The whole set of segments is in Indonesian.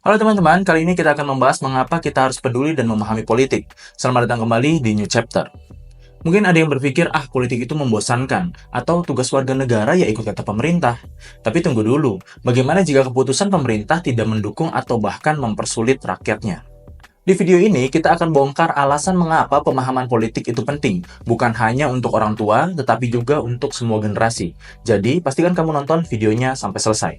Halo teman-teman, kali ini kita akan membahas mengapa kita harus peduli dan memahami politik. Selamat datang kembali di New Chapter. Mungkin ada yang berpikir, politik itu membosankan, atau tugas warga negara ya ikut kata pemerintah. Tapi tunggu dulu, bagaimana jika keputusan pemerintah tidak mendukung atau bahkan mempersulit rakyatnya? Di video ini, kita akan bongkar alasan mengapa pemahaman politik itu penting, bukan hanya untuk orang tua, tetapi juga untuk semua generasi. Jadi, pastikan kamu nonton videonya sampai selesai.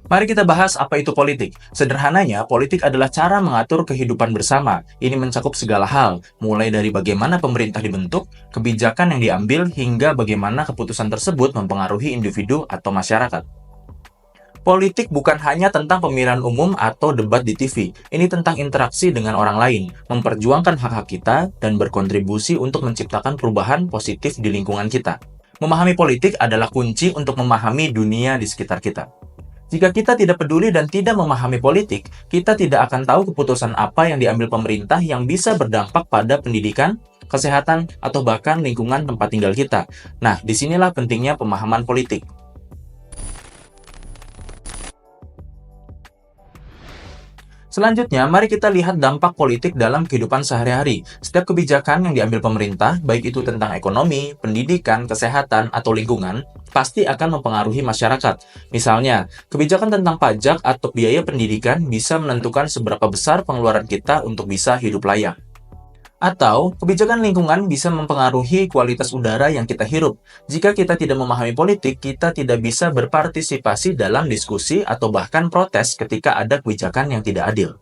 Mari kita bahas apa itu politik. Sederhananya, politik adalah cara mengatur kehidupan bersama. Ini mencakup segala hal, mulai dari bagaimana pemerintah dibentuk, kebijakan yang diambil, hingga bagaimana keputusan tersebut mempengaruhi individu atau masyarakat. Politik bukan hanya tentang pemilihan umum atau debat di TV. Ini tentang interaksi dengan orang lain, memperjuangkan hak-hak kita, dan berkontribusi untuk menciptakan perubahan positif di lingkungan kita. Memahami politik adalah kunci untuk memahami dunia di sekitar kita. Jika kita tidak peduli dan tidak memahami politik, kita tidak akan tahu keputusan apa yang diambil pemerintah yang bisa berdampak pada pendidikan, kesehatan, atau bahkan lingkungan tempat tinggal kita. Nah, disinilah pentingnya pemahaman politik. Selanjutnya, mari kita lihat dampak politik dalam kehidupan sehari-hari. Setiap kebijakan yang diambil pemerintah, baik itu tentang ekonomi, pendidikan, kesehatan, atau lingkungan, pasti akan mempengaruhi masyarakat. Misalnya, kebijakan tentang pajak atau biaya pendidikan bisa menentukan seberapa besar pengeluaran kita untuk bisa hidup layak. Atau, kebijakan lingkungan bisa mempengaruhi kualitas udara yang kita hirup. Jika kita tidak memahami politik, kita tidak bisa berpartisipasi dalam diskusi atau bahkan protes ketika ada kebijakan yang tidak adil.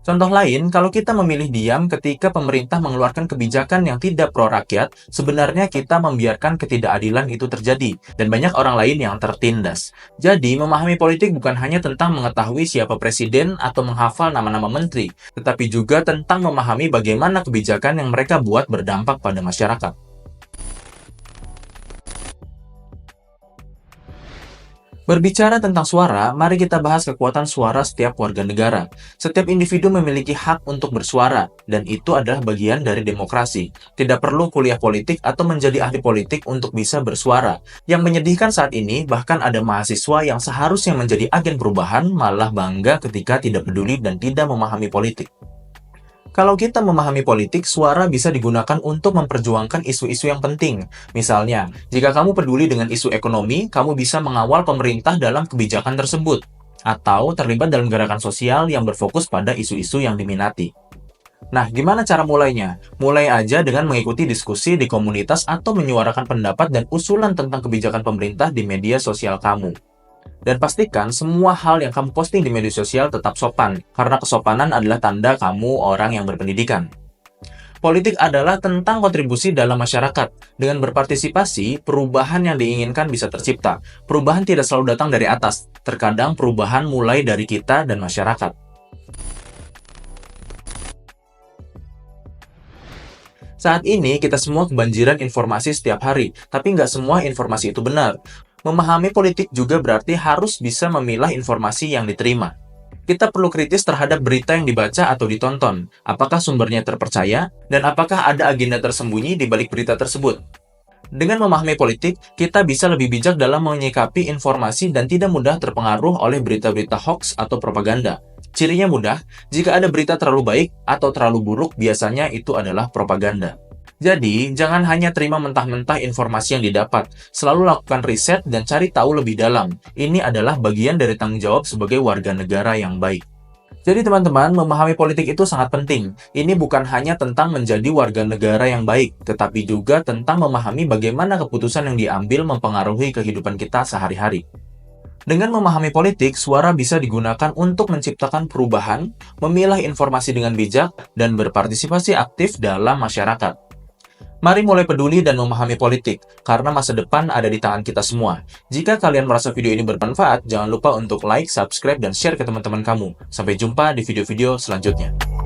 Contoh lain, kalau kita memilih diam ketika pemerintah mengeluarkan kebijakan yang tidak pro rakyat, sebenarnya kita membiarkan ketidakadilan itu terjadi, dan banyak orang lain yang tertindas. Jadi, memahami politik bukan hanya tentang mengetahui siapa presiden atau menghafal nama-nama menteri, tetapi juga tentang memahami bagaimana kebijakan yang mereka buat berdampak pada masyarakat. Berbicara tentang suara, mari kita bahas kekuatan suara setiap warga negara. Setiap individu memiliki hak untuk bersuara, dan itu adalah bagian dari demokrasi. Tidak perlu kuliah politik atau menjadi ahli politik untuk bisa bersuara. Yang menyedihkan saat ini, bahkan ada mahasiswa yang seharusnya menjadi agen perubahan malah bangga ketika tidak peduli dan tidak memahami politik. Kalau kita memahami politik, suara bisa digunakan untuk memperjuangkan isu-isu yang penting. Misalnya, jika kamu peduli dengan isu ekonomi, kamu bisa mengawal pemerintah dalam kebijakan tersebut. Atau terlibat dalam gerakan sosial yang berfokus pada isu-isu yang diminati. Nah, gimana cara mulainya? Mulai aja dengan mengikuti diskusi di komunitas atau menyuarakan pendapat dan usulan tentang kebijakan pemerintah di media sosial kamu. Dan pastikan semua hal yang kamu posting di media sosial tetap sopan, karena kesopanan adalah tanda kamu orang yang berpendidikan. Politik adalah tentang kontribusi dalam masyarakat. Dengan berpartisipasi, perubahan yang diinginkan bisa tercipta. Perubahan tidak selalu datang dari atas, terkadang perubahan mulai dari kita dan masyarakat. Saat ini, kita semua kebanjiran informasi setiap hari, tapi nggak semua informasi itu benar. Memahami politik juga berarti harus bisa memilah informasi yang diterima. Kita perlu kritis terhadap berita yang dibaca atau ditonton. Apakah sumbernya terpercaya? Dan apakah ada agenda tersembunyi di balik berita tersebut? Dengan memahami politik, kita bisa lebih bijak dalam menyikapi informasi dan tidak mudah terpengaruh oleh berita-berita hoax atau propaganda. Cirinya mudah, jika ada berita terlalu baik atau terlalu buruk, biasanya itu adalah propaganda. Jadi, jangan hanya terima mentah-mentah informasi yang didapat. Selalu lakukan riset dan cari tahu lebih dalam. Ini adalah bagian dari tanggung jawab sebagai warga negara yang baik. Jadi teman-teman, memahami politik itu sangat penting. Ini bukan hanya tentang menjadi warga negara yang baik, tetapi juga tentang memahami bagaimana keputusan yang diambil mempengaruhi kehidupan kita sehari-hari. Dengan memahami politik, suara bisa digunakan untuk menciptakan perubahan, memilah informasi dengan bijak, dan berpartisipasi aktif dalam masyarakat. Mari mulai peduli dan memahami politik, karena masa depan ada di tangan kita semua. Jika kalian merasa video ini bermanfaat, jangan lupa untuk like, subscribe, dan share ke teman-teman kamu. Sampai jumpa di video-video selanjutnya.